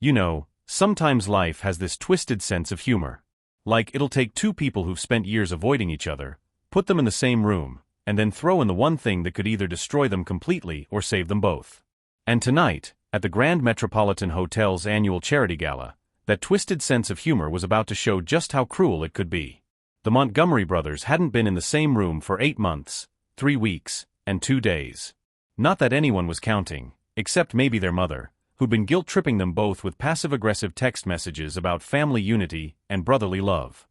You know, sometimes life has this twisted sense of humor. Like it'll take two people who've spent years avoiding each other, put them in the same room, and then throw in the one thing that could either destroy them completely or save them both. And tonight, at the Grand Metropolitan Hotel's annual charity gala, that twisted sense of humor was about to show just how cruel it could be. The Montgomery brothers hadn't been in the same room for 8 months, 3 weeks, and 2 days. Not that anyone was counting, except maybe their mother, who'd been guilt-tripping them both with passive-aggressive text messages about family unity and brotherly love.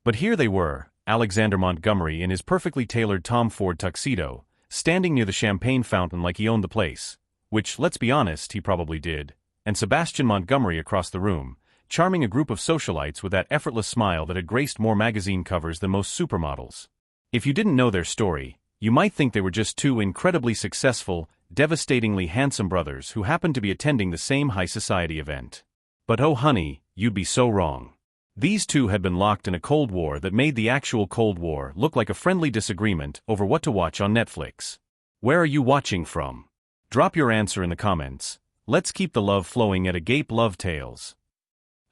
But here they were, Alexander Montgomery in his perfectly tailored Tom Ford tuxedo, standing near the champagne fountain like he owned the place, which, let's be honest, he probably did, and Sebastian Montgomery across the room, charming a group of socialites with that effortless smile that had graced more magazine covers than most supermodels. If you didn't know their story, you might think they were just two incredibly successful, devastatingly handsome brothers who happened to be attending the same high society event. But oh honey, you'd be so wrong. These two had been locked in a Cold War that made the actual Cold War look like a friendly disagreement over what to watch on Netflix. Where are you watching from? Drop your answer in the comments. Let's keep the love flowing at Agape Love Tales.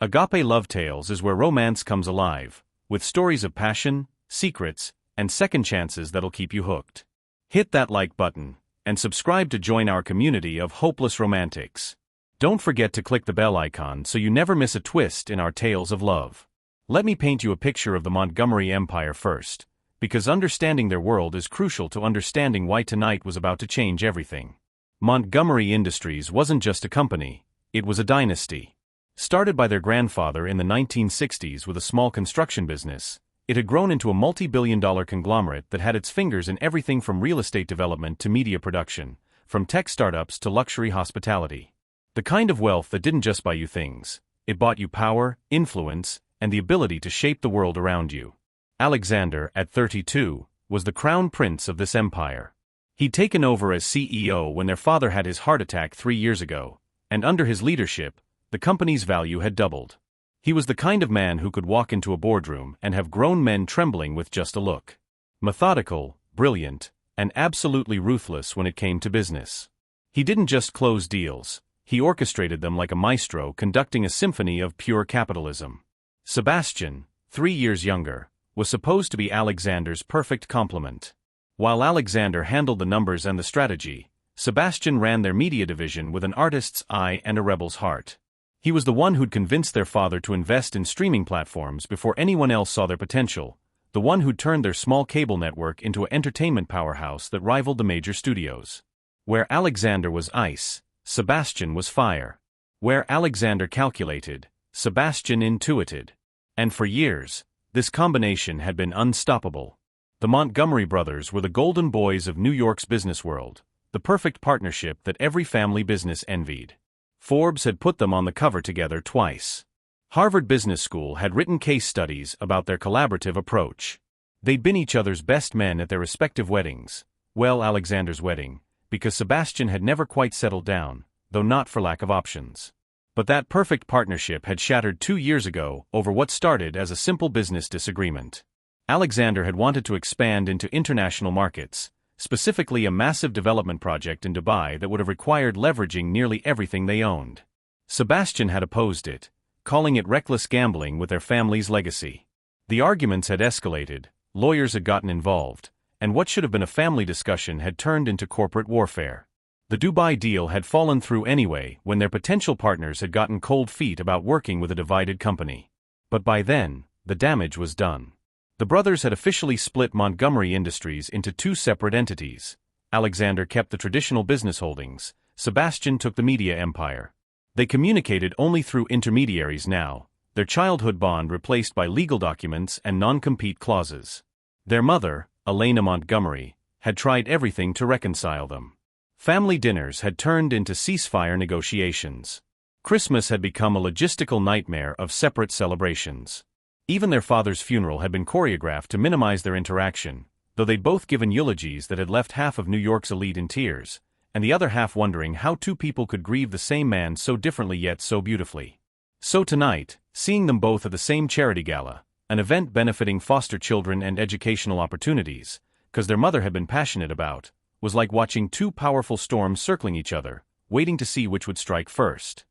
Agape Love Tales is where romance comes alive, with stories of passion, secrets, and second chances that'll keep you hooked. Hit that like button, and subscribe to join our community of hopeless romantics. Don't forget to click the bell icon so you never miss a twist in our tales of love. Let me paint you a picture of the Montgomery Empire first, because understanding their world is crucial to understanding why tonight was about to change everything. Montgomery Industries wasn't just a company, it was a dynasty. Started by their grandfather in the 1960s with a small construction business, it had grown into a multi-billion-dollar conglomerate that had its fingers in everything from real estate development to media production, from tech startups to luxury hospitality. The kind of wealth that didn't just buy you things, it bought you power, influence, and the ability to shape the world around you. Alexander, at 32, was the crown prince of this empire. He'd taken over as CEO when their father had his heart attack 3 years ago, and under his leadership, the company's value had doubled. He was the kind of man who could walk into a boardroom and have grown men trembling with just a look. Methodical, brilliant, and absolutely ruthless when it came to business. He didn't just close deals, he orchestrated them like a maestro conducting a symphony of pure capitalism. Sebastian, 3 years younger, was supposed to be Alexander's perfect complement. While Alexander handled the numbers and the strategy, Sebastian ran their media division with an artist's eye and a rebel's heart. He was the one who'd convinced their father to invest in streaming platforms before anyone else saw their potential, the one who'd turned their small cable network into an entertainment powerhouse that rivaled the major studios. Where Alexander was ice, Sebastian was fire. Where Alexander calculated, Sebastian intuited. And for years, this combination had been unstoppable. The Montgomery brothers were the golden boys of New York's business world, the perfect partnership that every family business envied. Forbes had put them on the cover together twice. Harvard Business School had written case studies about their collaborative approach. They'd been each other's best men at their respective weddings, well, Alexander's wedding, because Sebastian had never quite settled down, though not for lack of options. But that perfect partnership had shattered 2 years ago over what started as a simple business disagreement. Alexander had wanted to expand into international markets, specifically a massive development project in Dubai that would have required leveraging nearly everything they owned. Sebastian had opposed it, calling it reckless gambling with their family's legacy. The arguments had escalated, lawyers had gotten involved, and what should have been a family discussion had turned into corporate warfare. The Dubai deal had fallen through anyway when their potential partners had gotten cold feet about working with a divided company. But by then, the damage was done. The brothers had officially split Montgomery Industries into 2 separate entities. Alexander kept the traditional business holdings, Sebastian took the media empire. They communicated only through intermediaries now, their childhood bond replaced by legal documents and non-compete clauses. Their mother, Elena Montgomery, had tried everything to reconcile them. Family dinners had turned into ceasefire negotiations. Christmas had become a logistical nightmare of separate celebrations. Even their father's funeral had been choreographed to minimize their interaction, though they'd both given eulogies that had left half of New York's elite in tears, and the other half wondering how 2 people could grieve the same man so differently yet so beautifully. So tonight, seeing them both at the same charity gala, an event benefiting foster children and educational opportunities, because their mother had been passionate about, was like watching 2 powerful storms circling each other, waiting to see which would strike first.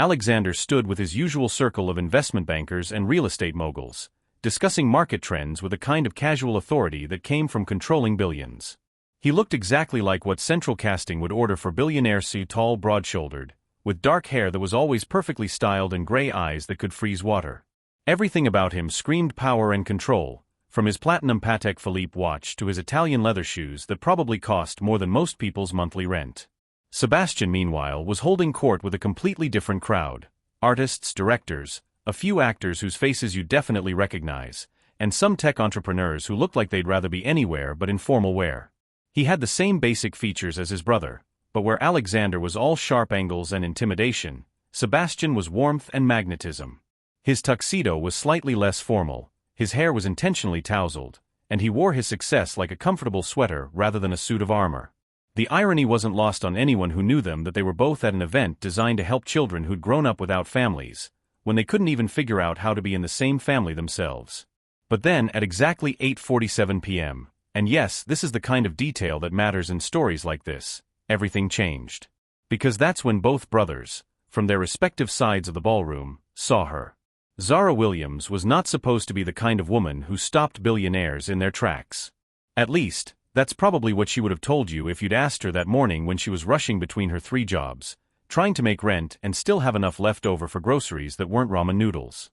Alexander stood with his usual circle of investment bankers and real estate moguls, discussing market trends with a kind of casual authority that came from controlling billions. He looked exactly like what central casting would order for Billionaire, tall, broad-shouldered, with dark hair that was always perfectly styled and gray eyes that could freeze water. Everything about him screamed power and control, from his platinum Patek Philippe watch to his Italian leather shoes that probably cost more than most people's monthly rent. Sebastian, meanwhile, was holding court with a completely different crowd: artists, directors, a few actors whose faces you definitely recognize, and some tech entrepreneurs who looked like they'd rather be anywhere but in formal wear. He had the same basic features as his brother, but where Alexander was all sharp angles and intimidation, Sebastian was warmth and magnetism. His tuxedo was slightly less formal, his hair was intentionally tousled, and he wore his success like a comfortable sweater rather than a suit of armor. The irony wasn't lost on anyone who knew them that they were both at an event designed to help children who'd grown up without families, when they couldn't even figure out how to be in the same family themselves. But then, at exactly 8:47 p.m., and yes, this is the kind of detail that matters in stories like this, everything changed. Because that's when both brothers, from their respective sides of the ballroom, saw her. Zara Williams was not supposed to be the kind of woman who stopped billionaires in their tracks. At least, that's probably what she would have told you if you'd asked her that morning when she was rushing between her 3 jobs, trying to make rent and still have enough left over for groceries that weren't ramen noodles.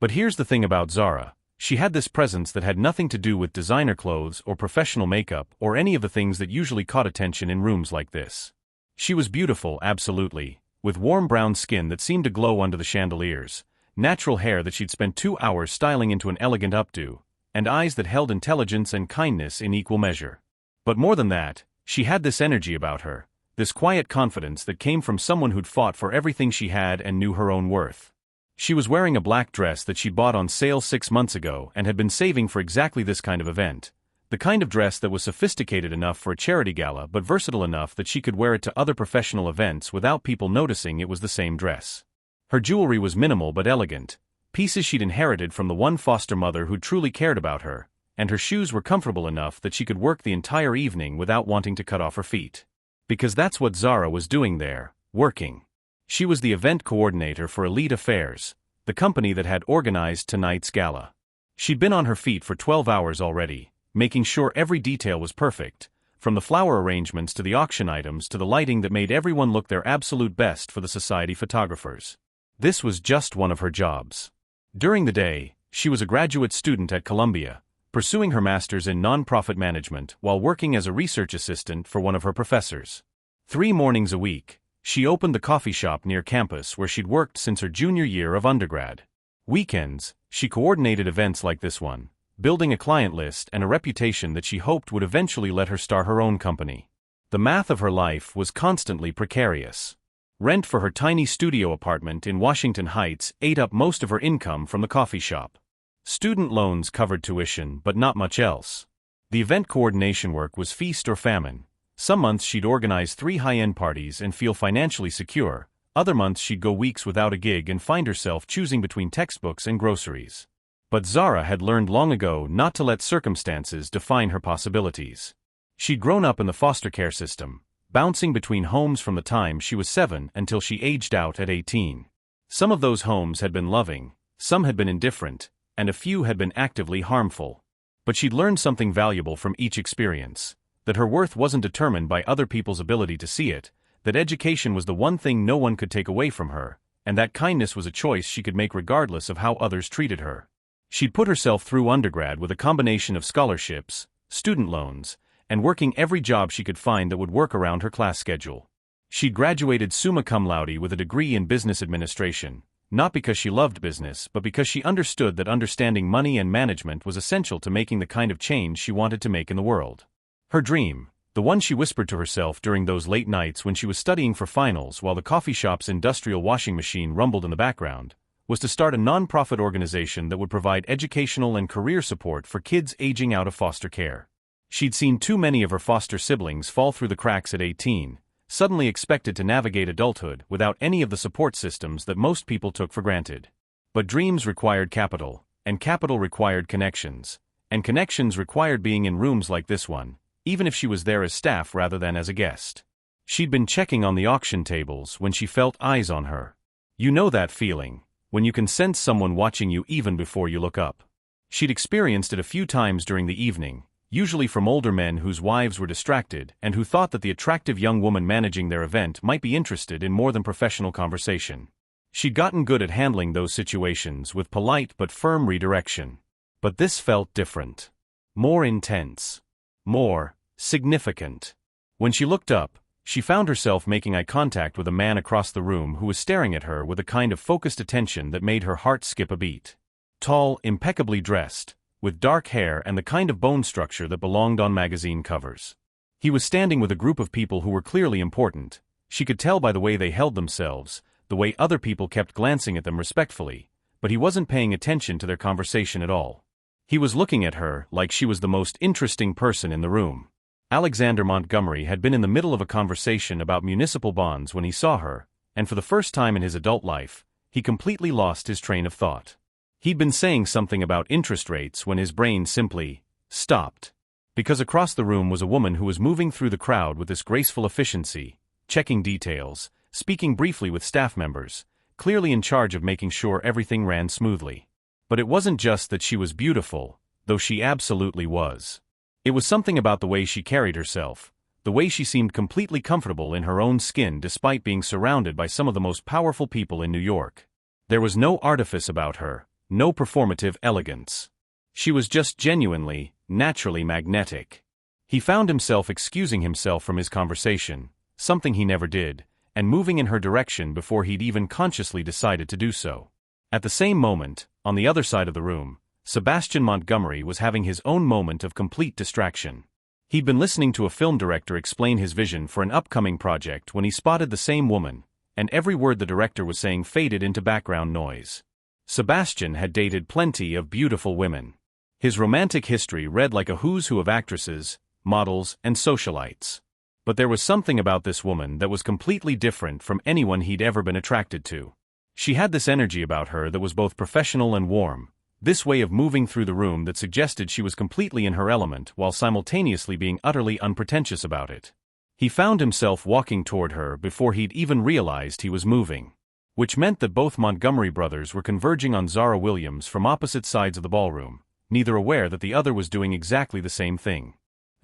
But here's the thing about Zara: she had this presence that had nothing to do with designer clothes or professional makeup or any of the things that usually caught attention in rooms like this. She was beautiful, absolutely, with warm brown skin that seemed to glow under the chandeliers, natural hair that she'd spent 2 hours styling into an elegant updo, and eyes that held intelligence and kindness in equal measure. But more than that, she had this energy about her, this quiet confidence that came from someone who'd fought for everything she had and knew her own worth. She was wearing a black dress that she'd bought on sale 6 months ago and had been saving for exactly this kind of event, the kind of dress that was sophisticated enough for a charity gala but versatile enough that she could wear it to other professional events without people noticing it was the same dress. Her jewelry was minimal but elegant, pieces she'd inherited from the one foster mother who truly cared about her, and her shoes were comfortable enough that she could work the entire evening without wanting to cut off her feet. Because that's what Zara was doing there, working. She was the event coordinator for Elite Affairs, the company that had organized tonight's gala. She'd been on her feet for 12 hours already, making sure every detail was perfect, from the flower arrangements to the auction items to the lighting that made everyone look their absolute best for the society photographers. This was just one of her jobs. During the day, she was a graduate student at Columbia, pursuing her master's in nonprofit management while working as a research assistant for one of her professors. 3 mornings a week, she opened the coffee shop near campus where she'd worked since her junior year of undergrad. Weekends, she coordinated events like this one, building a client list and a reputation that she hoped would eventually let her start her own company. The math of her life was constantly precarious. Rent for her tiny studio apartment in Washington Heights ate up most of her income from the coffee shop. Student loans covered tuition but not much else. The event coordination work was feast or famine. Some months she'd organize 3 high-end parties and feel financially secure, other months she'd go weeks without a gig and find herself choosing between textbooks and groceries. But Zara had learned long ago not to let circumstances define her possibilities. She'd grown up in the foster care system, bouncing between homes from the time she was 7 until she aged out at 18. Some of those homes had been loving, some had been indifferent, and a few had been actively harmful. But she'd learned something valuable from each experience, that her worth wasn't determined by other people's ability to see it, that education was the one thing no one could take away from her, and that kindness was a choice she could make regardless of how others treated her. She'd put herself through undergrad with a combination of scholarships, student loans, and working every job she could find that would work around her class schedule. She'd graduated summa cum laude with a degree in business administration, not because she loved business but because she understood that understanding money and management was essential to making the kind of change she wanted to make in the world. Her dream, the one she whispered to herself during those late nights when she was studying for finals while the coffee shop's industrial washing machine rumbled in the background, was to start a non-profit organization that would provide educational and career support for kids aging out of foster care. She'd seen too many of her foster siblings fall through the cracks at 18, suddenly expected to navigate adulthood without any of the support systems that most people took for granted. But dreams required capital, and capital required connections, and connections required being in rooms like this one, even if she was there as staff rather than as a guest. She'd been checking on the auction tables when she felt eyes on her. You know that feeling, when you can sense someone watching you even before you look up. She'd experienced it a few times during the evening, usually from older men whose wives were distracted and who thought that the attractive young woman managing their event might be interested in more than professional conversation. She'd gotten good at handling those situations with polite but firm redirection. But this felt different. More intense. More significant. When she looked up, she found herself making eye contact with a man across the room who was staring at her with a kind of focused attention that made her heart skip a beat. Tall, impeccably dressed, with dark hair and the kind of bone structure that belonged on magazine covers. He was standing with a group of people who were clearly important. She could tell by the way they held themselves, the way other people kept glancing at them respectfully, but he wasn't paying attention to their conversation at all. He was looking at her like she was the most interesting person in the room. Alexander Montgomery had been in the middle of a conversation about municipal bonds when he saw her, and for the first time in his adult life, he completely lost his train of thought. He'd been saying something about interest rates when his brain simply stopped. Because across the room was a woman who was moving through the crowd with this graceful efficiency, checking details, speaking briefly with staff members, clearly in charge of making sure everything ran smoothly. But it wasn't just that she was beautiful, though she absolutely was. It was something about the way she carried herself, the way she seemed completely comfortable in her own skin despite being surrounded by some of the most powerful people in New York. There was no artifice about her, no performative elegance. She was just genuinely, naturally magnetic. He found himself excusing himself from his conversation, something he never did, and moving in her direction before he'd even consciously decided to do so. At the same moment, on the other side of the room, Sebastian Montgomery was having his own moment of complete distraction. He'd been listening to a film director explain his vision for an upcoming project when he spotted the same woman, and every word the director was saying faded into background noise. Sebastian had dated plenty of beautiful women. His romantic history read like a who's who of actresses, models, and socialites. But there was something about this woman that was completely different from anyone he'd ever been attracted to. She had this energy about her that was both professional and warm, this way of moving through the room that suggested she was completely in her element while simultaneously being utterly unpretentious about it. He found himself walking toward her before he'd even realized he was moving. Which meant that both Montgomery brothers were converging on Zara Williams from opposite sides of the ballroom, neither aware that the other was doing exactly the same thing.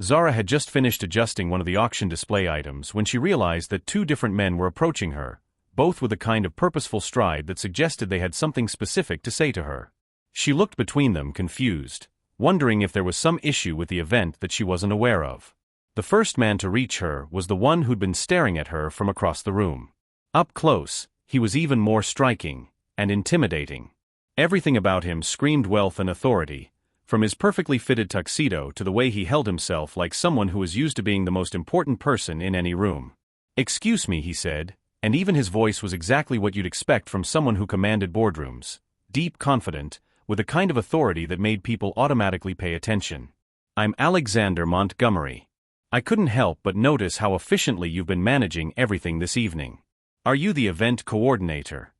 Zara had just finished adjusting one of the auction display items when she realized that two different men were approaching her, both with a kind of purposeful stride that suggested they had something specific to say to her. She looked between them confused, wondering if there was some issue with the event that she wasn't aware of. The first man to reach her was the one who'd been staring at her from across the room. Up close, he was even more striking and intimidating. Everything about him screamed wealth and authority, from his perfectly fitted tuxedo to the way he held himself like someone who was used to being the most important person in any room. "Excuse me," he said, and even his voice was exactly what you'd expect from someone who commanded boardrooms, deep, confident, with a kind of authority that made people automatically pay attention. "I'm Alexander Montgomery. I couldn't help but notice how efficiently you've been managing everything this evening. Are you the event coordinator?"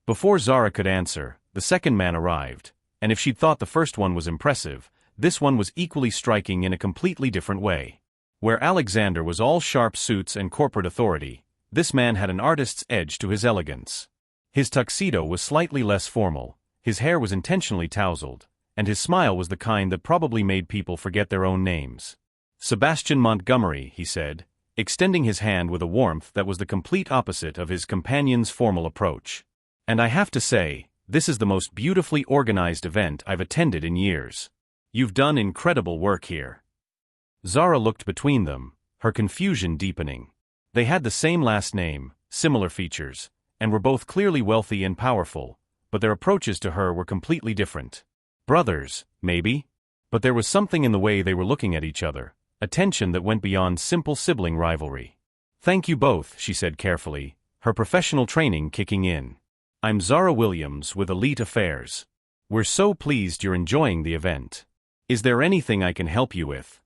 Before Zara could answer, the second man arrived, and if she'd thought the first one was impressive, this one was equally striking in a completely different way. Where Alexander was all sharp suits and corporate authority, this man had an artist's edge to his elegance. His tuxedo was slightly less formal, his hair was intentionally tousled, and his smile was the kind that probably made people forget their own names. "Sebastian Montgomery," he said, extending his hand with a warmth that was the complete opposite of his companion's formal approach. "And I have to say, this is the most beautifully organized event I've attended in years. You've done incredible work here." Zara looked between them, her confusion deepening. They had the same last name, similar features, and were both clearly wealthy and powerful, but their approaches to her were completely different. Brothers, maybe? But there was something in the way they were looking at each other, a tension that went beyond simple sibling rivalry. "Thank you both," she said carefully, her professional training kicking in. "I'm Zara Williams with Elite Affairs. We're so pleased you're enjoying the event. Is there anything I can help you with?"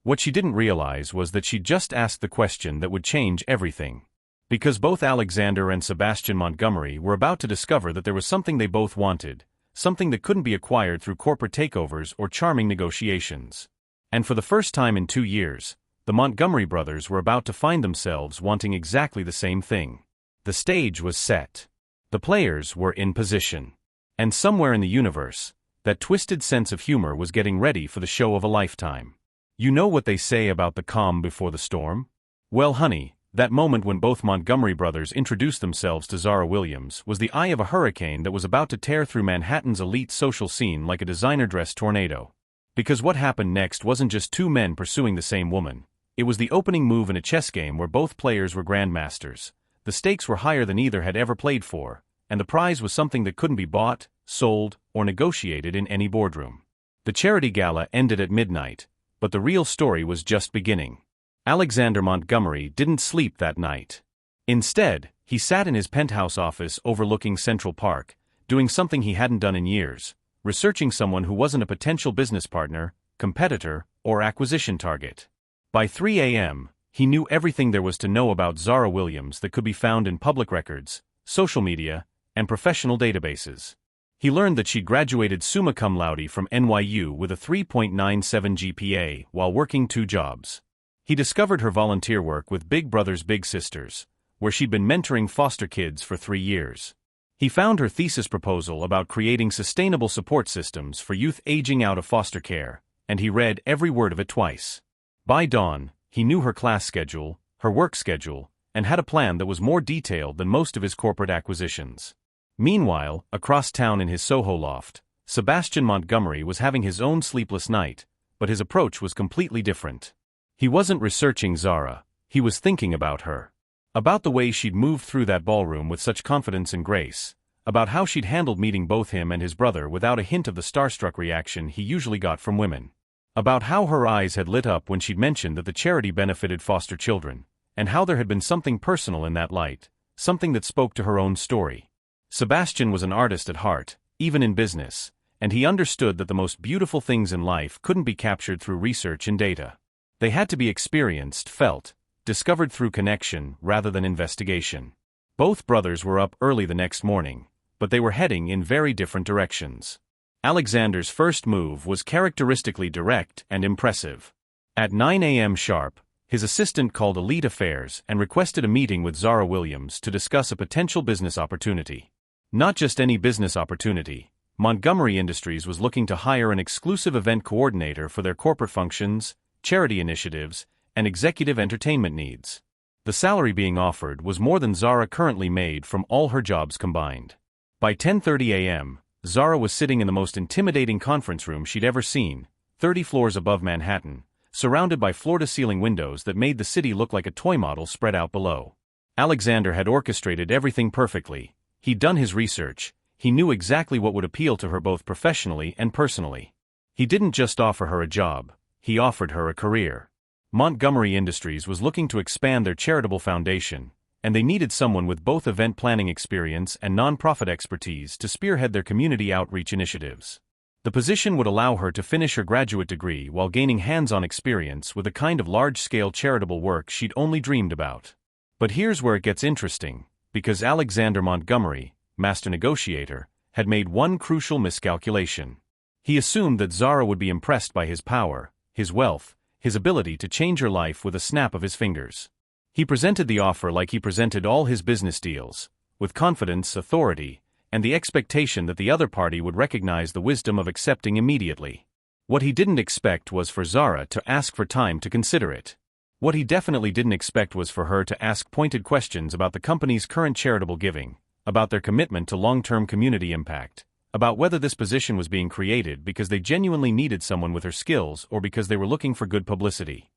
What she didn't realize was that she'd just asked the question that would change everything. Because both Alexander and Sebastian Montgomery were about to discover that there was something they both wanted, something that couldn't be acquired through corporate takeovers or charming negotiations. And for the first time in 2 years, the Montgomery brothers were about to find themselves wanting exactly the same thing. The stage was set. The players were in position. And somewhere in the universe, that twisted sense of humor was getting ready for the show of a lifetime. You know what they say about the calm before the storm? Well, honey, that moment when both Montgomery brothers introduced themselves to Zara Williams was the eye of a hurricane that was about to tear through Manhattan's elite social scene like a designer-dressed tornado. Because what happened next wasn't just two men pursuing the same woman. It was the opening move in a chess game where both players were grandmasters. The stakes were higher than either had ever played for, and the prize was something that couldn't be bought, sold, or negotiated in any boardroom. The charity gala ended at midnight, but the real story was just beginning. Alexander Montgomery didn't sleep that night. Instead, he sat in his penthouse office overlooking Central Park, doing something he hadn't done in years, researching someone who wasn't a potential business partner, competitor, or acquisition target. By 3 a.m., he knew everything there was to know about Zara Williams that could be found in public records, social media, and professional databases. He learned that she graduated summa cum laude from NYU with a 3.97 GPA while working 2 jobs. He discovered her volunteer work with Big Brothers Big Sisters, where she'd been mentoring foster kids for 3 years. He found her thesis proposal about creating sustainable support systems for youth aging out of foster care, and he read every word of it twice. By dawn, he knew her class schedule, her work schedule, and had a plan that was more detailed than most of his corporate acquisitions. Meanwhile, across town in his Soho loft, Sebastian Montgomery was having his own sleepless night, but his approach was completely different. He wasn't researching Zara, he was thinking about her. About the way she'd moved through that ballroom with such confidence and grace, about how she'd handled meeting both him and his brother without a hint of the starstruck reaction he usually got from women. About how her eyes had lit up when she'd mentioned that the charity benefited foster children, and how there had been something personal in that light, something that spoke to her own story. Sebastian was an artist at heart, even in business, and he understood that the most beautiful things in life couldn't be captured through research and data. They had to be experienced, felt, discovered through connection rather than investigation. Both brothers were up early the next morning, but they were heading in very different directions. Alexander's first move was characteristically direct and impressive. At 9 a.m. sharp, his assistant called Elite Affairs and requested a meeting with Zara Williams to discuss a potential business opportunity. Not just any business opportunity. Montgomery Industries was looking to hire an exclusive event coordinator for their corporate functions, charity initiatives, and executive entertainment needs. The salary being offered was more than Zara currently made from all her jobs combined. By 10:30 a.m., Zara was sitting in the most intimidating conference room she'd ever seen, 30 floors above Manhattan, surrounded by floor-to-ceiling windows that made the city look like a toy model spread out below. Alexander had orchestrated everything perfectly. He'd done his research. He knew exactly what would appeal to her both professionally and personally. He didn't just offer her a job, he offered her a career. Montgomery Industries was looking to expand their charitable foundation, and they needed someone with both event planning experience and nonprofit expertise to spearhead their community outreach initiatives. The position would allow her to finish her graduate degree while gaining hands-on experience with the kind of large-scale charitable work she'd only dreamed about. But here's where it gets interesting, because Alexander Montgomery, master negotiator, had made one crucial miscalculation. He assumed that Zara would be impressed by his power, his wealth, his ability to change her life with a snap of his fingers. He presented the offer like he presented all his business deals, with confidence, authority, and the expectation that the other party would recognize the wisdom of accepting immediately. What he didn't expect was for Zara to ask for time to consider it. What he definitely didn't expect was for her to ask pointed questions about the company's current charitable giving, about their commitment to long-term community impact, about whether this position was being created because they genuinely needed someone with her skills or because they were looking for good publicity.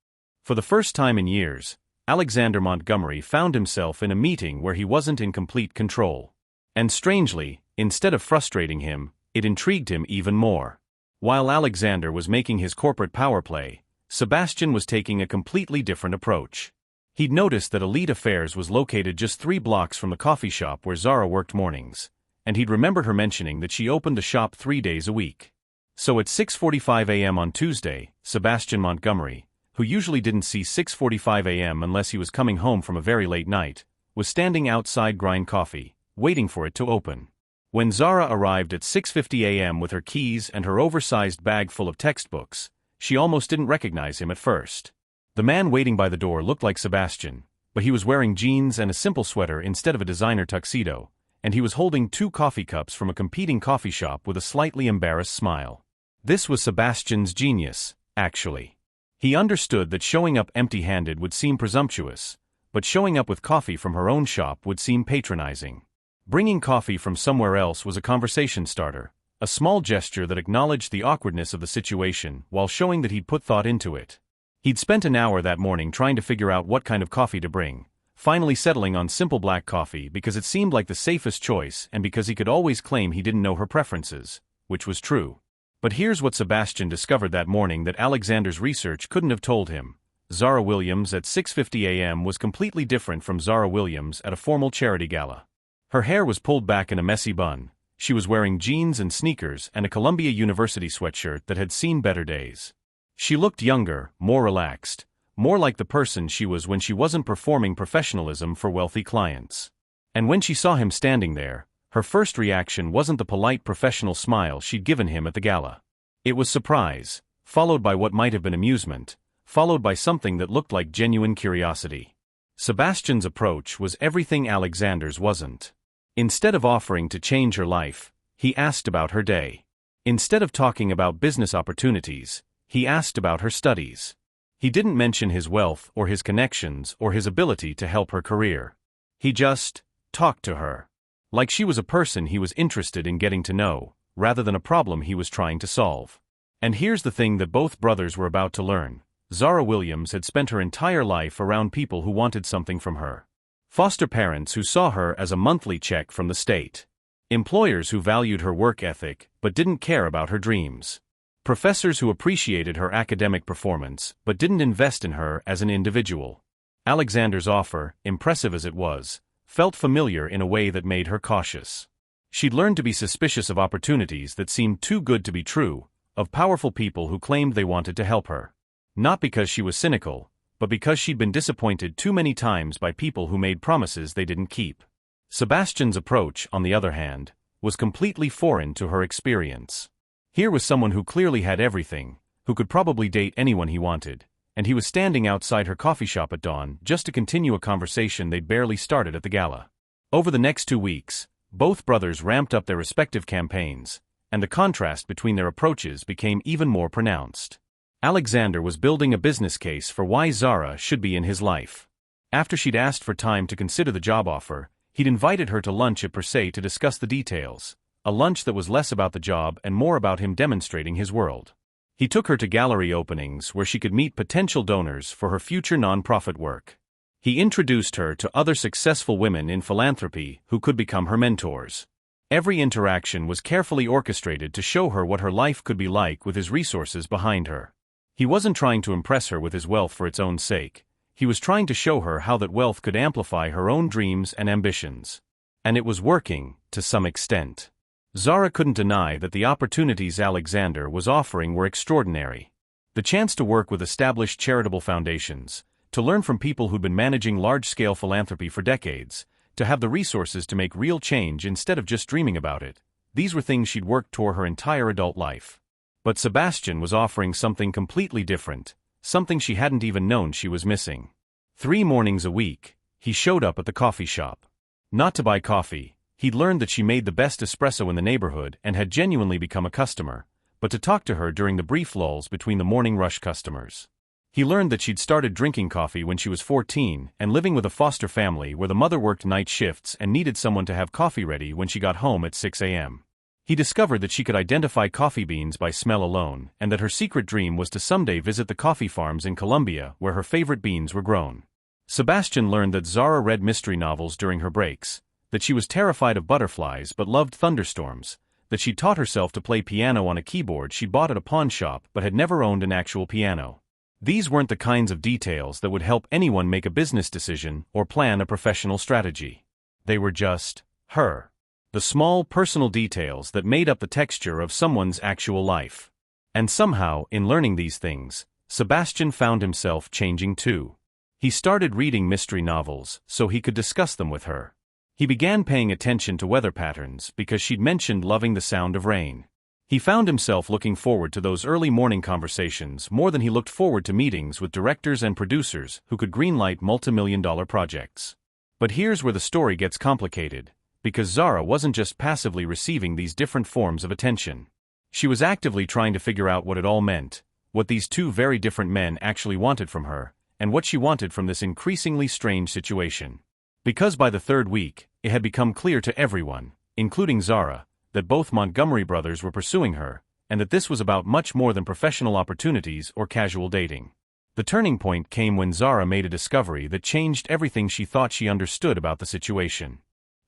For the first time in years, Alexander Montgomery found himself in a meeting where he wasn't in complete control. And strangely, instead of frustrating him, it intrigued him even more. While Alexander was making his corporate power play, Sebastian was taking a completely different approach. He'd noticed that Elite Affairs was located just 3 blocks from the coffee shop where Zara worked mornings, and he'd remembered her mentioning that she opened the shop 3 days a week. So at 6:45 a.m. on Tuesday, Sebastian Montgomery, who usually didn't see 6:45 a.m. unless he was coming home from a very late night, was standing outside Grind Coffee, waiting for it to open. When Zara arrived at 6:50 a.m. with her keys and her oversized bag full of textbooks, she almost didn't recognize him at first. The man waiting by the door looked like Sebastian, but he was wearing jeans and a simple sweater instead of a designer tuxedo, and he was holding 2 coffee cups from a competing coffee shop with a slightly embarrassed smile. This was Sebastian's genius, actually. He understood that showing up empty-handed would seem presumptuous, but showing up with coffee from her own shop would seem patronizing. Bringing coffee from somewhere else was a conversation starter, a small gesture that acknowledged the awkwardness of the situation while showing that he'd put thought into it. He'd spent an hour that morning trying to figure out what kind of coffee to bring, finally settling on simple black coffee because it seemed like the safest choice and because he could always claim he didn't know her preferences, which was true. But here's what Sebastian discovered that morning that Alexander's research couldn't have told him. Zara Williams at 6:50 a.m. was completely different from Zara Williams at a formal charity gala. Her hair was pulled back in a messy bun, she was wearing jeans and sneakers and a Columbia University sweatshirt that had seen better days. She looked younger, more relaxed, more like the person she was when she wasn't performing professionalism for wealthy clients. And when she saw him standing there, her first reaction wasn't the polite professional smile she'd given him at the gala. It was surprise, followed by what might have been amusement, followed by something that looked like genuine curiosity. Sebastian's approach was everything Alexander's wasn't. Instead of offering to change her life, he asked about her day. Instead of talking about business opportunities, he asked about her studies. He didn't mention his wealth or his connections or his ability to help her career. He just talked to her. Like she was a person he was interested in getting to know, rather than a problem he was trying to solve. And here's the thing that both brothers were about to learn. Zara Williams had spent her entire life around people who wanted something from her. Foster parents who saw her as a monthly check from the state. Employers who valued her work ethic but didn't care about her dreams. Professors who appreciated her academic performance but didn't invest in her as an individual. Alexander's offer, impressive as it was, felt familiar in a way that made her cautious. She'd learned to be suspicious of opportunities that seemed too good to be true, of powerful people who claimed they wanted to help her. Not because she was cynical, but because she'd been disappointed too many times by people who made promises they didn't keep. Sebastian's approach, on the other hand, was completely foreign to her experience. Here was someone who clearly had everything, who could probably date anyone he wanted, and he was standing outside her coffee shop at dawn just to continue a conversation they'd barely started at the gala. Over the next 2 weeks, both brothers ramped up their respective campaigns, and the contrast between their approaches became even more pronounced. Alexander was building a business case for why Zara should be in his life. After she'd asked for time to consider the job offer, he'd invited her to lunch at Per Se to discuss the details, a lunch that was less about the job and more about him demonstrating his world. He took her to gallery openings where she could meet potential donors for her future nonprofit work. He introduced her to other successful women in philanthropy who could become her mentors. Every interaction was carefully orchestrated to show her what her life could be like with his resources behind her. He wasn't trying to impress her with his wealth for its own sake. He was trying to show her how that wealth could amplify her own dreams and ambitions. And it was working, to some extent. Zara couldn't deny that the opportunities Alexander was offering were extraordinary. The chance to work with established charitable foundations, to learn from people who'd been managing large-scale philanthropy for decades, to have the resources to make real change instead of just dreaming about it, these were things she'd worked toward her entire adult life. But Sebastian was offering something completely different, something she hadn't even known she was missing. 3 mornings a week, he showed up at the coffee shop. Not to buy coffee, he'd learned that she made the best espresso in the neighborhood and had genuinely become a customer, but to talk to her during the brief lulls between the morning rush customers. He learned that she'd started drinking coffee when she was 14 and living with a foster family where the mother worked night shifts and needed someone to have coffee ready when she got home at 6 a.m. He discovered that she could identify coffee beans by smell alone and that her secret dream was to someday visit the coffee farms in Colombia where her favorite beans were grown. Sebastian learned that Zara read mystery novels during her breaks, that she was terrified of butterflies but loved thunderstorms, that she taught herself to play piano on a keyboard she'd bought at a pawn shop but had never owned an actual piano. These weren't the kinds of details that would help anyone make a business decision or plan a professional strategy. They were just her. The small personal details that made up the texture of someone's actual life. And somehow, in learning these things, Sebastian found himself changing too. He started reading mystery novels so he could discuss them with her. He began paying attention to weather patterns because she'd mentioned loving the sound of rain. He found himself looking forward to those early morning conversations more than he looked forward to meetings with directors and producers who could greenlight multi-million-dollar projects. But here's where the story gets complicated, because Zara wasn't just passively receiving these different forms of attention. She was actively trying to figure out what it all meant, what these two very different men actually wanted from her, and what she wanted from this increasingly strange situation. Because by the third week, it had become clear to everyone, including Zara, that both Montgomery brothers were pursuing her, and that this was about much more than professional opportunities or casual dating. The turning point came when Zara made a discovery that changed everything she thought she understood about the situation.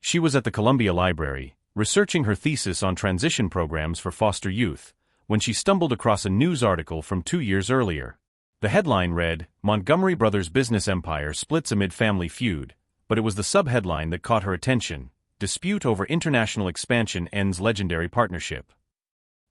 She was at the Columbia Library, researching her thesis on transition programs for foster youth, when she stumbled across a news article from 2 years earlier. The headline read, "Montgomery Brothers' Business Empire Splits Amid Family Feud," but it was the subheadline that caught her attention: "Dispute over International Expansion Ends Legendary Partnership."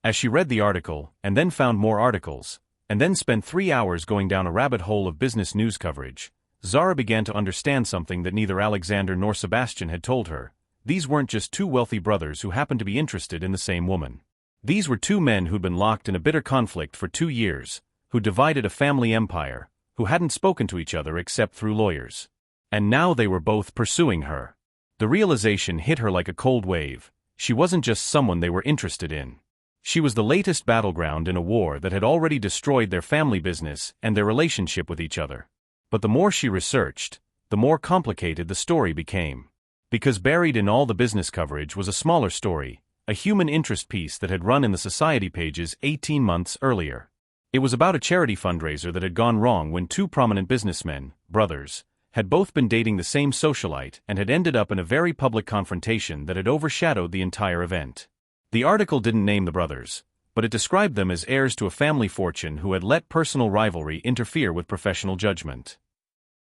As she read the article, and then found more articles, and then spent 3 hours going down a rabbit hole of business news coverage, Zara began to understand something that neither Alexander nor Sebastian had told her. These weren't just two wealthy brothers who happened to be interested in the same woman. These were two men who'd been locked in a bitter conflict for 2 years, who divided a family empire, who hadn't spoken to each other except through lawyers. And now they were both pursuing her. The realization hit her like a cold wave. She wasn't just someone they were interested in. She was the latest battleground in a war that had already destroyed their family business and their relationship with each other. But the more she researched, the more complicated the story became. Because buried in all the business coverage was a smaller story, a human interest piece that had run in the society pages 18 months earlier. It was about a charity fundraiser that had gone wrong when two prominent businessmen, brothers, had both been dating the same socialite and had ended up in a very public confrontation that had overshadowed the entire event. The article didn't name the brothers, but it described them as heirs to a family fortune who had let personal rivalry interfere with professional judgment.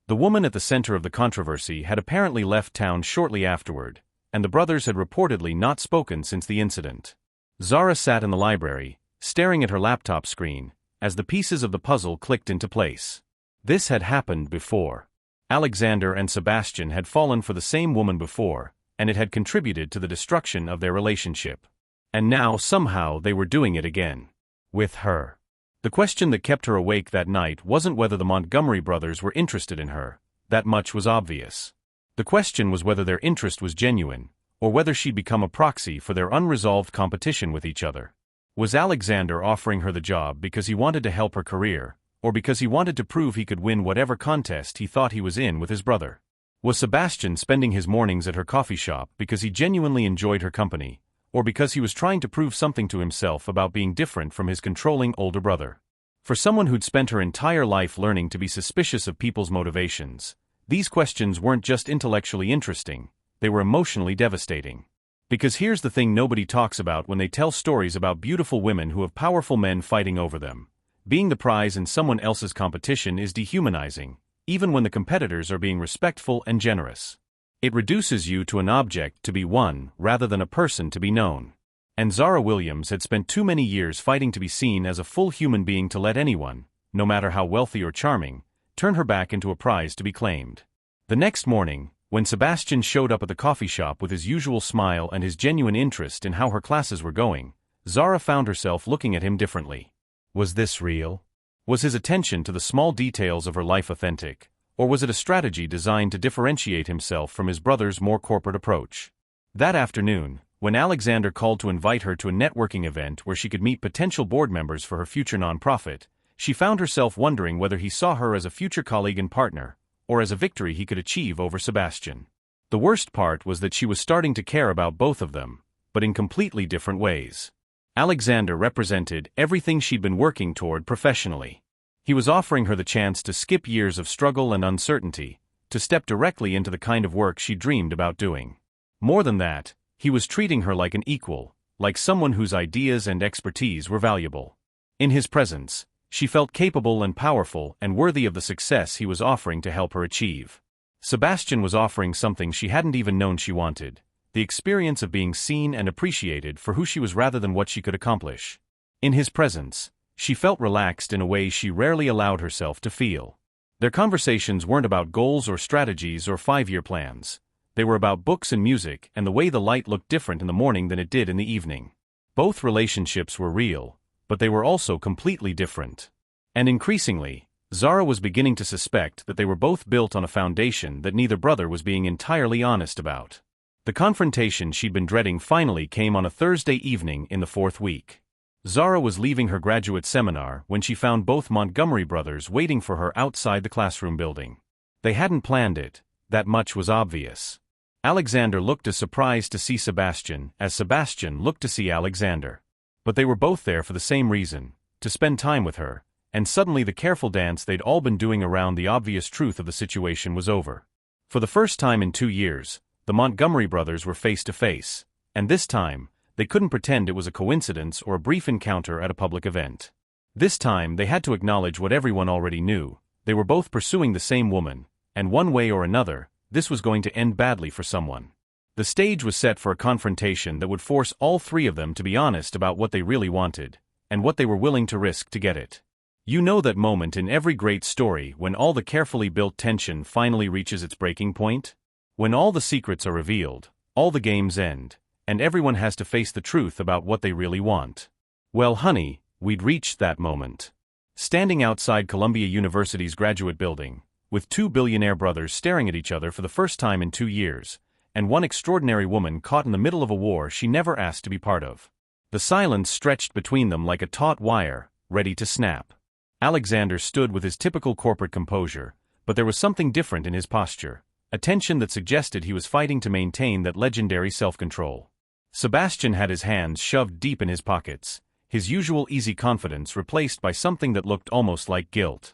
The woman at the center of the controversy had apparently left town shortly afterward, and the brothers had reportedly not spoken since the incident. Zara sat in the library, staring at her laptop screen, as the pieces of the puzzle clicked into place. This had happened before. Alexander and Sebastian had fallen for the same woman before, and it had contributed to the destruction of their relationship. And now somehow they were doing it again. With her. The question that kept her awake that night wasn't whether the Montgomery brothers were interested in her. That much was obvious. The question was whether their interest was genuine, or whether she'd become a proxy for their unresolved competition with each other. Was Alexander offering her the job because he wanted to help her career, or because he wanted to prove he could win whatever contest he thought he was in with his brother? Was Sebastian spending his mornings at her coffee shop because he genuinely enjoyed her company, or because he was trying to prove something to himself about being different from his controlling older brother? For someone who'd spent her entire life learning to be suspicious of people's motivations, these questions weren't just intellectually interesting, they were emotionally devastating. Because here's the thing nobody talks about when they tell stories about beautiful women who have powerful men fighting over them. Being the prize in someone else's competition is dehumanizing, even when the competitors are being respectful and generous. It reduces you to an object to be won rather than a person to be known. And Zara Williams had spent too many years fighting to be seen as a full human being to let anyone, no matter how wealthy or charming, turn her back into a prize to be claimed. The next morning, when Sebastian showed up at the coffee shop with his usual smile and his genuine interest in how her classes were going, Zara found herself looking at him differently. Was this real? Was his attention to the small details of her life authentic, or was it a strategy designed to differentiate himself from his brother's more corporate approach? That afternoon, when Alexander called to invite her to a networking event where she could meet potential board members for her future nonprofit, she found herself wondering whether he saw her as a future colleague and partner, or as a victory he could achieve over Sebastian. The worst part was that she was starting to care about both of them, but in completely different ways. Alexander represented everything she'd been working toward professionally. He was offering her the chance to skip years of struggle and uncertainty, to step directly into the kind of work she dreamed about doing. More than that, he was treating her like an equal, like someone whose ideas and expertise were valuable. In his presence, she felt capable and powerful and worthy of the success he was offering to help her achieve. Sebastian was offering something she hadn't even known she wanted, the experience of being seen and appreciated for who she was rather than what she could accomplish. In his presence, she felt relaxed in a way she rarely allowed herself to feel. Their conversations weren't about goals or strategies or 5-year plans. They were about books and music and the way the light looked different in the morning than it did in the evening. Both relationships were real, but they were also completely different. And increasingly, Zara was beginning to suspect that they were both built on a foundation that neither brother was being entirely honest about. The confrontation she'd been dreading finally came on a Thursday evening in the fourth week. Zara was leaving her graduate seminar when she found both Montgomery brothers waiting for her outside the classroom building. They hadn't planned it, that much was obvious. Alexander looked as surprised to see Sebastian as Sebastian looked to see Alexander. But they were both there for the same reason, to spend time with her, and suddenly the careful dance they'd all been doing around the obvious truth of the situation was over. For the first time in 2 years, the Montgomery brothers were face to face, and this time, they couldn't pretend it was a coincidence or a brief encounter at a public event. This time they had to acknowledge what everyone already knew: they were both pursuing the same woman, and one way or another, this was going to end badly for someone. The stage was set for a confrontation that would force all three of them to be honest about what they really wanted, and what they were willing to risk to get it. You know that moment in every great story when all the carefully built tension finally reaches its breaking point? When all the secrets are revealed, all the games end, and everyone has to face the truth about what they really want. Well, honey, we'd reached that moment. Standing outside Columbia University's graduate building, with two billionaire brothers staring at each other for the first time in 2 years, and one extraordinary woman caught in the middle of a war she never asked to be part of. The silence stretched between them like a taut wire, ready to snap. Alexander stood with his typical corporate composure, but there was something different in his posture, a tension that suggested he was fighting to maintain that legendary self-control. Sebastian had his hands shoved deep in his pockets, his usual easy confidence replaced by something that looked almost like guilt.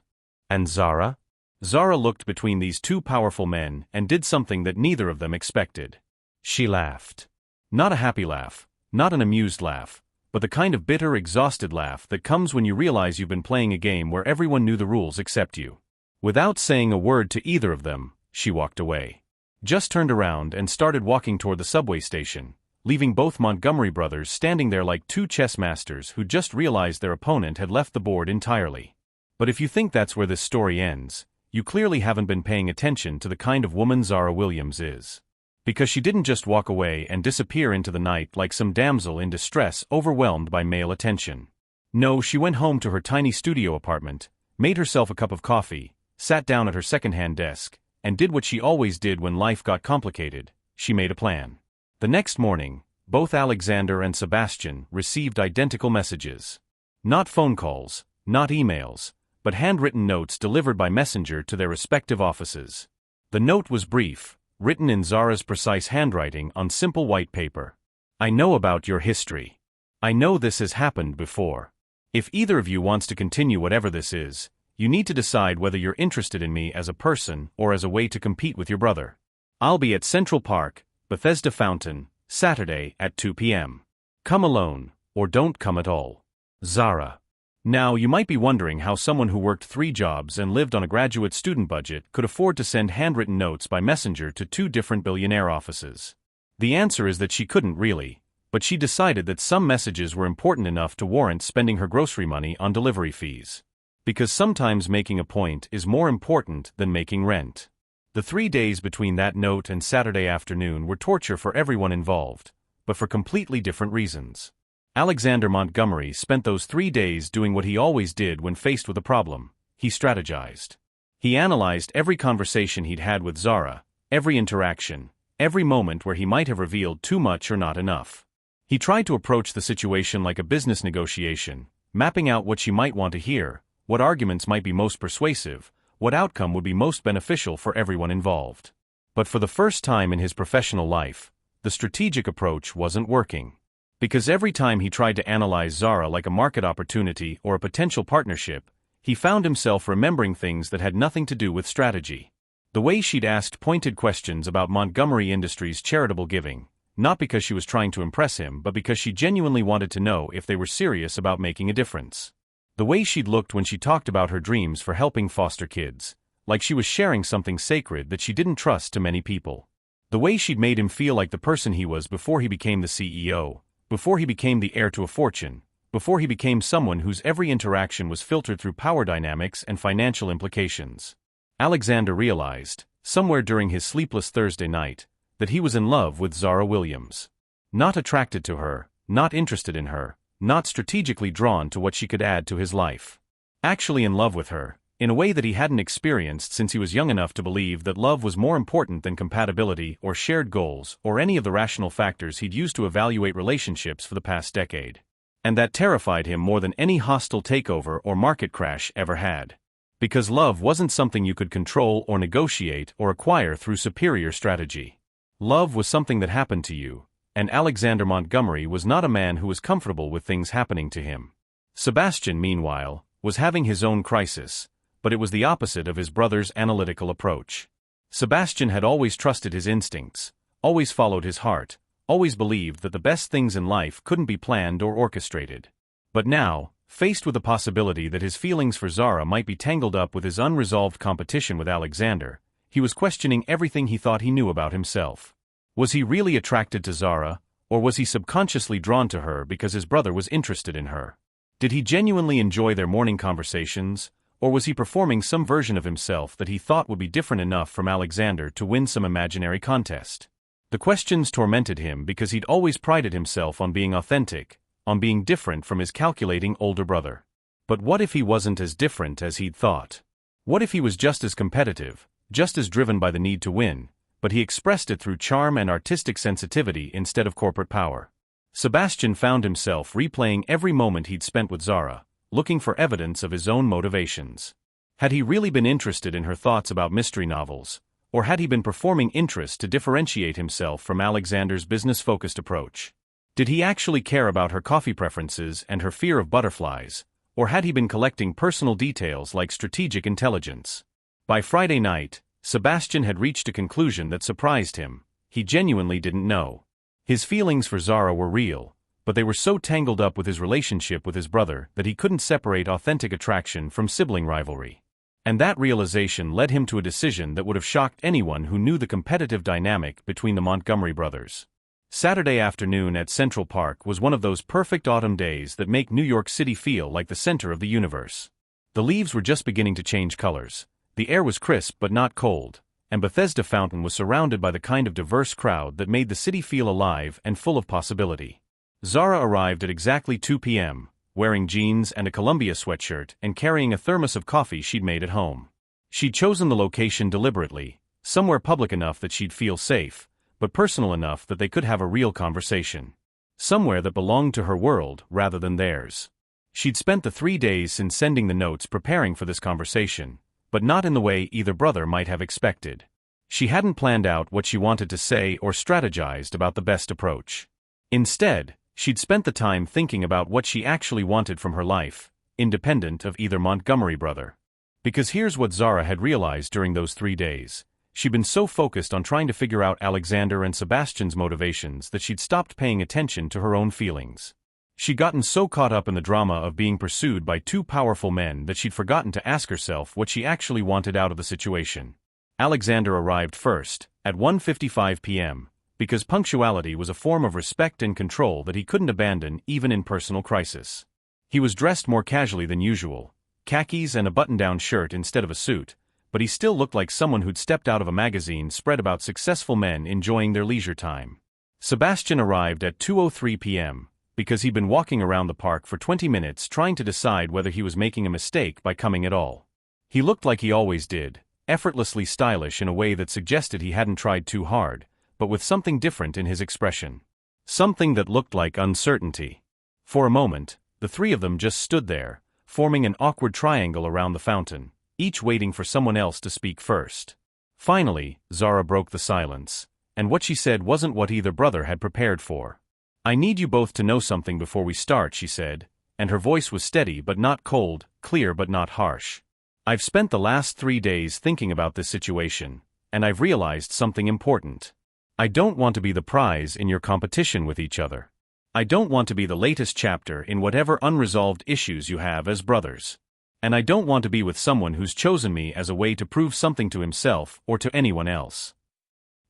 And Zara? Zara looked between these two powerful men and did something that neither of them expected. She laughed. Not a happy laugh, not an amused laugh, but the kind of bitter, exhausted laugh that comes when you realize you've been playing a game where everyone knew the rules except you. Without saying a word to either of them, she walked away. Just turned around and started walking toward the subway station, leaving both Montgomery brothers standing there like two chess masters who just realized their opponent had left the board entirely. But if you think that's where this story ends, you clearly haven't been paying attention to the kind of woman Zara Williams is. Because she didn't just walk away and disappear into the night like some damsel in distress overwhelmed by male attention. No, she went home to her tiny studio apartment, made herself a cup of coffee, sat down at her second-hand desk, and did what she always did when life got complicated: she made a plan. The next morning, both Alexander and Sebastian received identical messages. Not phone calls, not emails, but handwritten notes delivered by messenger to their respective offices. The note was brief, written in Zara's precise handwriting on simple white paper. I know about your history. I know this has happened before. If either of you wants to continue whatever this is, you need to decide whether you're interested in me as a person or as a way to compete with your brother. I'll be at Central Park, Bethesda Fountain, Saturday at 2 p.m. Come alone, or don't come at all. Zara. Now, you might be wondering how someone who worked 3 jobs and lived on a graduate student budget could afford to send handwritten notes by messenger to 2 different billionaire offices. The answer is that she couldn't really, but she decided that some messages were important enough to warrant spending her grocery money on delivery fees. Because sometimes making a point is more important than making rent. The 3 days between that note and Saturday afternoon were torture for everyone involved, but for completely different reasons. Alexander Montgomery spent those 3 days doing what he always did when faced with a problem: he strategized. He analyzed every conversation he'd had with Zara, every interaction, every moment where he might have revealed too much or not enough. He tried to approach the situation like a business negotiation, mapping out what she might want to hear, what arguments might be most persuasive, what outcome would be most beneficial for everyone involved. But for the first time in his professional life, the strategic approach wasn't working. Because every time he tried to analyze Zara like a market opportunity or a potential partnership, he found himself remembering things that had nothing to do with strategy. The way she'd asked pointed questions about Montgomery Industries' charitable giving, not because she was trying to impress him but because she genuinely wanted to know if they were serious about making a difference. The way she'd looked when she talked about her dreams for helping foster kids, like she was sharing something sacred that she didn't trust to many people. The way she'd made him feel like the person he was before he became the CEO, before he became the heir to a fortune, before he became someone whose every interaction was filtered through power dynamics and financial implications. Alexander realized, somewhere during his sleepless Thursday night, that he was in love with Zara Williams. Not attracted to her, not interested in her, not strategically drawn to what she could add to his life. Actually in love with her, in a way that he hadn't experienced since he was young enough to believe that love was more important than compatibility or shared goals or any of the rational factors he'd used to evaluate relationships for the past decade. And that terrified him more than any hostile takeover or market crash ever had. Because love wasn't something you could control or negotiate or acquire through superior strategy. Love was something that happened to you, and Alexander Montgomery was not a man who was comfortable with things happening to him. Sebastian, meanwhile, was having his own crisis, but it was the opposite of his brother's analytical approach. Sebastian had always trusted his instincts, always followed his heart, always believed that the best things in life couldn't be planned or orchestrated. But now, faced with the possibility that his feelings for Zara might be tangled up with his unresolved competition with Alexander, he was questioning everything he thought he knew about himself. Was he really attracted to Zara, or was he subconsciously drawn to her because his brother was interested in her? Did he genuinely enjoy their morning conversations, or was he performing some version of himself that he thought would be different enough from Alexander to win some imaginary contest? The questions tormented him because he'd always prided himself on being authentic, on being different from his calculating older brother. But what if he wasn't as different as he'd thought? What if he was just as competitive, just as driven by the need to win, but he expressed it through charm and artistic sensitivity instead of corporate power? Sebastian found himself replaying every moment he'd spent with Zara, looking for evidence of his own motivations. Had he really been interested in her thoughts about mystery novels, or had he been performing interest to differentiate himself from Alexander's business-focused approach? Did he actually care about her coffee preferences and her fear of butterflies, or had he been collecting personal details like strategic intelligence? By Friday night, Sebastian had reached a conclusion that surprised him. He genuinely didn't know. His feelings for Zara were real, but they were so tangled up with his relationship with his brother that he couldn't separate authentic attraction from sibling rivalry. And that realization led him to a decision that would have shocked anyone who knew the competitive dynamic between the Montgomery brothers. Saturday afternoon at Central Park was one of those perfect autumn days that make New York City feel like the center of the universe. The leaves were just beginning to change colors, the air was crisp but not cold, and Bethesda Fountain was surrounded by the kind of diverse crowd that made the city feel alive and full of possibility. Zara arrived at exactly 2 p.m., wearing jeans and a Columbia sweatshirt and carrying a thermos of coffee she'd made at home. She'd chosen the location deliberately, somewhere public enough that she'd feel safe, but personal enough that they could have a real conversation. Somewhere that belonged to her world rather than theirs. She'd spent the 3 days since sending the notes preparing for this conversation, but not in the way either brother might have expected. She hadn't planned out what she wanted to say or strategized about the best approach. Instead, she'd spent the time thinking about what she actually wanted from her life, independent of either Montgomery brother. Because here's what Zara had realized during those 3 days. She'd been so focused on trying to figure out Alexander and Sebastian's motivations that she'd stopped paying attention to her own feelings. She'd gotten so caught up in the drama of being pursued by two powerful men that she'd forgotten to ask herself what she actually wanted out of the situation. Alexander arrived first, at 1:55 p.m., because punctuality was a form of respect and control that he couldn't abandon even in personal crisis. He was dressed more casually than usual, khakis and a button-down shirt instead of a suit, but he still looked like someone who'd stepped out of a magazine spread about successful men enjoying their leisure time. Sebastian arrived at 2:03 p.m., because he'd been walking around the park for 20 minutes trying to decide whether he was making a mistake by coming at all. He looked like he always did, effortlessly stylish in a way that suggested he hadn't tried too hard, but with something different in his expression. Something that looked like uncertainty. For a moment, the three of them just stood there, forming an awkward triangle around the fountain, each waiting for someone else to speak first. Finally, Zara broke the silence, and what she said wasn't what either brother had prepared for. "I need you both to know something before we start," she said, and her voice was steady but not cold, clear but not harsh. "I've spent the last 3 days thinking about this situation, and I've realized something important. I don't want to be the prize in your competition with each other. I don't want to be the latest chapter in whatever unresolved issues you have as brothers. And I don't want to be with someone who's chosen me as a way to prove something to himself or to anyone else."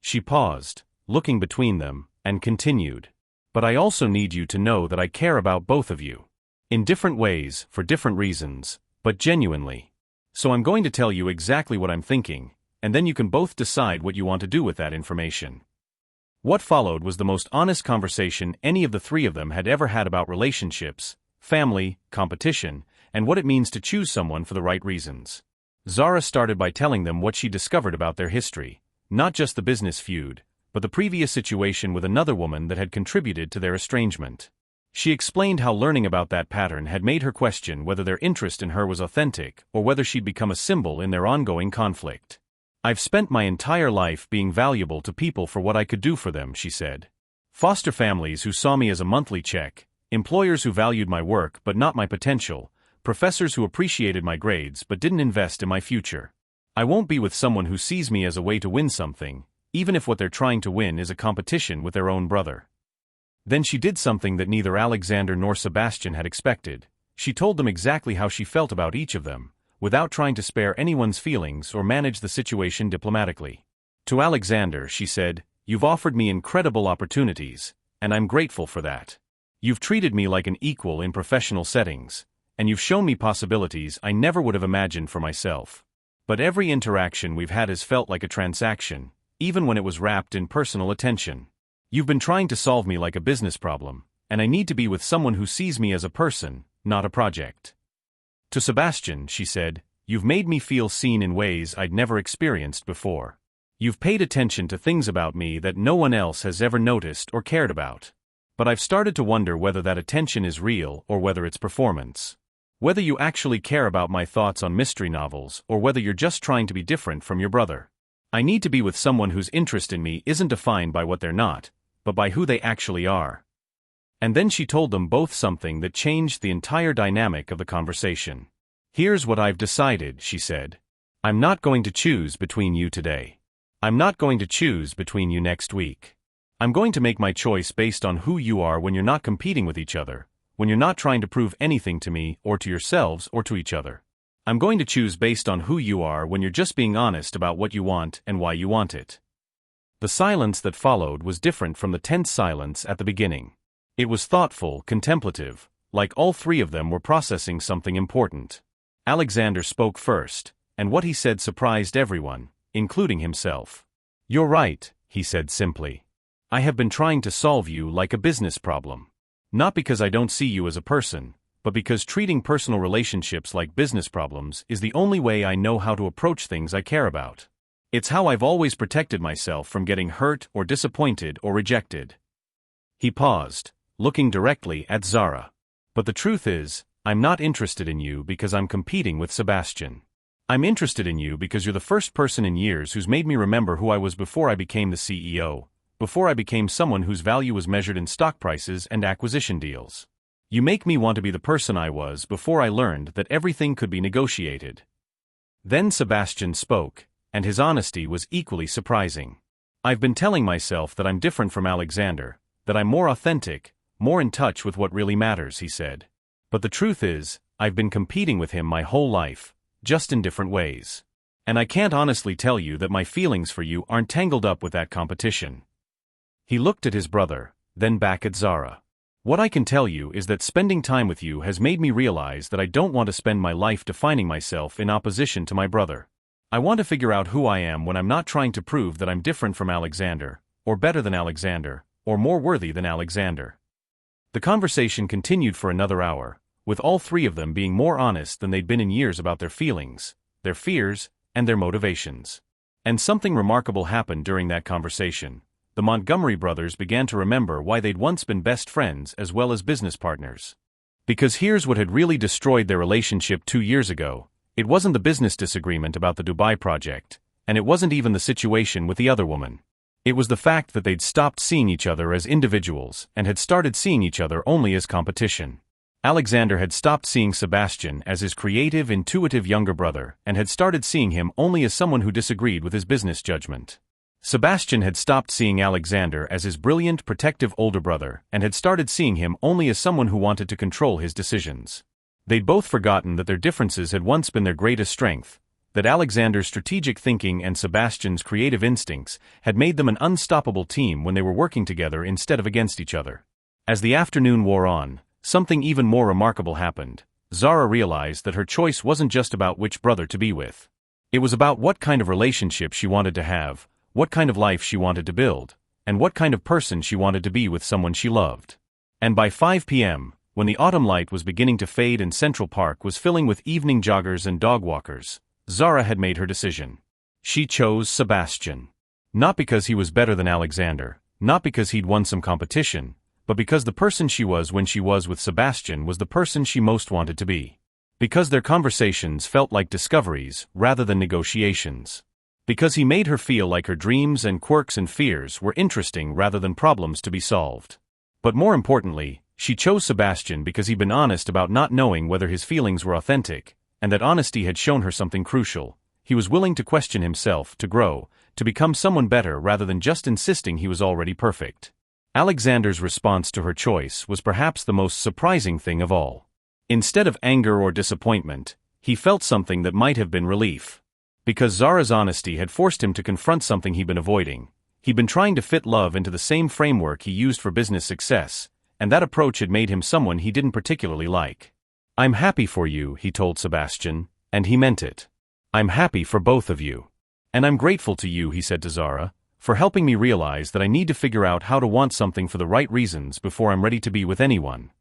She paused, looking between them, and continued. "But I also need you to know that I care about both of you. In different ways, for different reasons, but genuinely. So I'm going to tell you exactly what I'm thinking, and then you can both decide what you want to do with that information." What followed was the most honest conversation any of the three of them had ever had about relationships, family, competition, and what it means to choose someone for the right reasons. Zara started by telling them what she discovered about their history, not just the business feud, but the previous situation with another woman that had contributed to their estrangement. She explained how learning about that pattern had made her question whether their interest in her was authentic or whether she'd become a symbol in their ongoing conflict. "I've spent my entire life being valuable to people for what I could do for them," she said. "Foster families who saw me as a monthly check, employers who valued my work but not my potential, professors who appreciated my grades but didn't invest in my future. I won't be with someone who sees me as a way to win something, even if what they're trying to win is a competition with their own brother." Then she did something that neither Alexander nor Sebastian had expected. She told them exactly how she felt about each of them, without trying to spare anyone's feelings or manage the situation diplomatically. To Alexander, she said, "You've offered me incredible opportunities, and I'm grateful for that. You've treated me like an equal in professional settings, and you've shown me possibilities I never would have imagined for myself. But every interaction we've had has felt like a transaction, even when it was wrapped in personal attention. You've been trying to solve me like a business problem, and I need to be with someone who sees me as a person, not a project." To Sebastian, she said, "You've made me feel seen in ways I'd never experienced before. You've paid attention to things about me that no one else has ever noticed or cared about. But I've started to wonder whether that attention is real or whether it's performance. Whether you actually care about my thoughts on mystery novels or whether you're just trying to be different from your brother. I need to be with someone whose interest in me isn't defined by what they're not, but by who they actually are." And then she told them both something that changed the entire dynamic of the conversation. "Here's what I've decided," she said. "I'm not going to choose between you today. I'm not going to choose between you next week. I'm going to make my choice based on who you are when you're not competing with each other, when you're not trying to prove anything to me or to yourselves or to each other. I'm going to choose based on who you are when you're just being honest about what you want and why you want it." The silence that followed was different from the tense silence at the beginning. It was thoughtful, contemplative, like all three of them were processing something important. Alexander spoke first, and what he said surprised everyone, including himself. "You're right," he said simply. "I have been trying to solve you like a business problem. Not because I don't see you as a person, but because treating personal relationships like business problems is the only way I know how to approach things I care about. It's how I've always protected myself from getting hurt or disappointed or rejected." He paused, looking directly at Zara. "But the truth is, I'm not interested in you because I'm competing with Sebastian. I'm interested in you because you're the first person in years who's made me remember who I was before I became the CEO, before I became someone whose value was measured in stock prices and acquisition deals. You make me want to be the person I was before I learned that everything could be negotiated." Then Sebastian spoke, and his honesty was equally surprising. "I've been telling myself that I'm different from Alexander, that I'm more authentic, more in touch with what really matters," he said. "But the truth is, I've been competing with him my whole life, just in different ways. And I can't honestly tell you that my feelings for you aren't tangled up with that competition." He looked at his brother, then back at Zara. "What I can tell you is that spending time with you has made me realize that I don't want to spend my life defining myself in opposition to my brother. I want to figure out who I am when I'm not trying to prove that I'm different from Alexander, or better than Alexander, or more worthy than Alexander." The conversation continued for another hour, with all three of them being more honest than they'd been in years about their feelings, their fears, and their motivations. And something remarkable happened during that conversation. The Montgomery brothers began to remember why they'd once been best friends as well as business partners. Because here's what had really destroyed their relationship 2 years ago. It wasn't the business disagreement about the Dubai project, and it wasn't even the situation with the other woman. It was the fact that they'd stopped seeing each other as individuals and had started seeing each other only as competition. Alexander had stopped seeing Sebastian as his creative, intuitive younger brother and had started seeing him only as someone who disagreed with his business judgment. Sebastian had stopped seeing Alexander as his brilliant, protective older brother and had started seeing him only as someone who wanted to control his decisions. They'd both forgotten that their differences had once been their greatest strength, that Alexander's strategic thinking and Sebastian's creative instincts had made them an unstoppable team when they were working together instead of against each other. As the afternoon wore on, something even more remarkable happened. Zara realized that her choice wasn't just about which brother to be with. It was about what kind of relationship she wanted to have, what kind of life she wanted to build, and what kind of person she wanted to be with someone she loved. And by 5 p.m., when the autumn light was beginning to fade and Central Park was filling with evening joggers and dog walkers, Zara had made her decision. She chose Sebastian. Not because he was better than Alexander, not because he'd won some competition, but because the person she was when she was with Sebastian was the person she most wanted to be. Because their conversations felt like discoveries rather than negotiations. Because he made her feel like her dreams and quirks and fears were interesting rather than problems to be solved. But more importantly, she chose Sebastian because he'd been honest about not knowing whether his feelings were authentic, and that honesty had shown her something crucial. He was willing to question himself, to grow, to become someone better rather than just insisting he was already perfect. Alexander's response to her choice was perhaps the most surprising thing of all. Instead of anger or disappointment, he felt something that might have been relief. Because Zara's honesty had forced him to confront something he'd been avoiding. He'd been trying to fit love into the same framework he used for business success, and that approach had made him someone he didn't particularly like. "I'm happy for you," he told Sebastian, and he meant it. "I'm happy for both of you. And I'm grateful to you," he said to Zara, "for helping me realize that I need to figure out how to want something for the right reasons before I'm ready to be with anyone."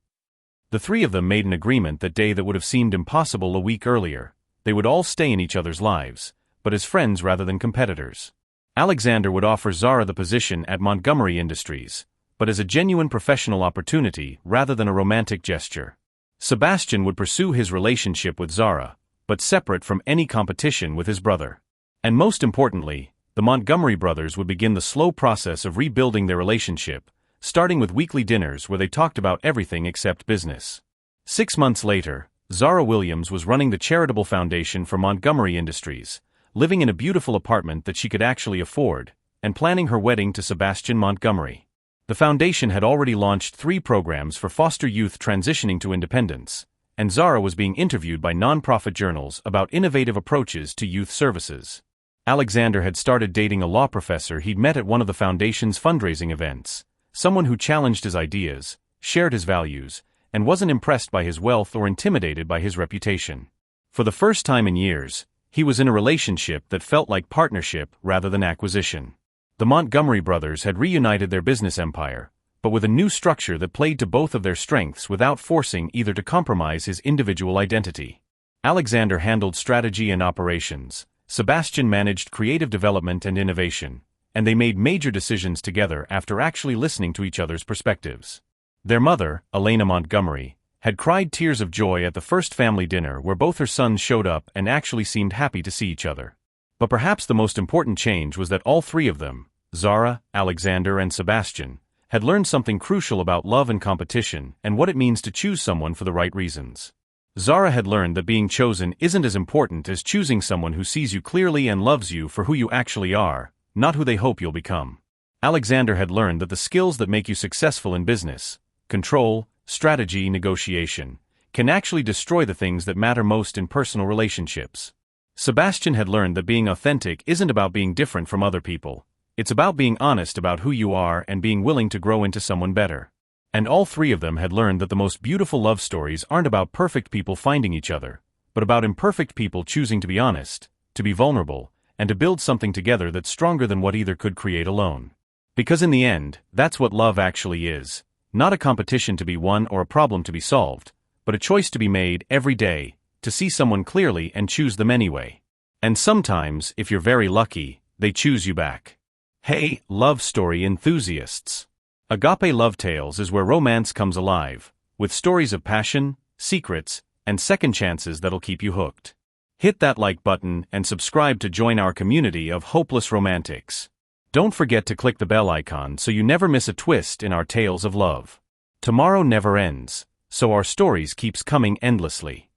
The three of them made an agreement that day that would have seemed impossible a week earlier. They would all stay in each other's lives, but as friends rather than competitors. Alexander would offer Zara the position at Montgomery Industries, but as a genuine professional opportunity rather than a romantic gesture. Sebastian would pursue his relationship with Zara, but separate from any competition with his brother. And most importantly, the Montgomery brothers would begin the slow process of rebuilding their relationship, starting with weekly dinners where they talked about everything except business. 6 months later, Zara Williams was running the charitable foundation for Montgomery Industries, living in a beautiful apartment that she could actually afford, and planning her wedding to Sebastian Montgomery. The foundation had already launched 3 programs for foster youth transitioning to independence, and Zara was being interviewed by non-profit journals about innovative approaches to youth services. Alexander had started dating a law professor he'd met at one of the foundation's fundraising events, someone who challenged his ideas, shared his values, and wasn't impressed by his wealth or intimidated by his reputation. For the first time in years, he was in a relationship that felt like partnership rather than acquisition. The Montgomery brothers had reunited their business empire, but with a new structure that played to both of their strengths without forcing either to compromise his individual identity. Alexander handled strategy and operations, Sebastian managed creative development and innovation, and they made major decisions together after actually listening to each other's perspectives. Their mother, Elena Montgomery, had cried tears of joy at the first family dinner where both her sons showed up and actually seemed happy to see each other. But perhaps the most important change was that all 3 of them, Zara, Alexander, and Sebastian, had learned something crucial about love and competition and what it means to choose someone for the right reasons. Zara had learned that being chosen isn't as important as choosing someone who sees you clearly and loves you for who you actually are, not who they hope you'll become. Alexander had learned that the skills that make you successful in business, control, strategy, negotiation, can actually destroy the things that matter most in personal relationships. Sebastian had learned that being authentic isn't about being different from other people. It's about being honest about who you are and being willing to grow into someone better. And all 3 of them had learned that the most beautiful love stories aren't about perfect people finding each other, but about imperfect people choosing to be honest, to be vulnerable, and to build something together that's stronger than what either could create alone. Because in the end, that's what love actually is. Not a competition to be won or a problem to be solved, but a choice to be made every day, to see someone clearly and choose them anyway. And sometimes, if you're very lucky, they choose you back. Hey, love story enthusiasts! Agape Love Tales is where romance comes alive, with stories of passion, secrets, and second chances that'll keep you hooked. Hit that like button and subscribe to join our community of hopeless romantics. Don't forget to click the bell icon so you never miss a twist in our tales of love. Tomorrow never ends, so our stories keeps coming endlessly.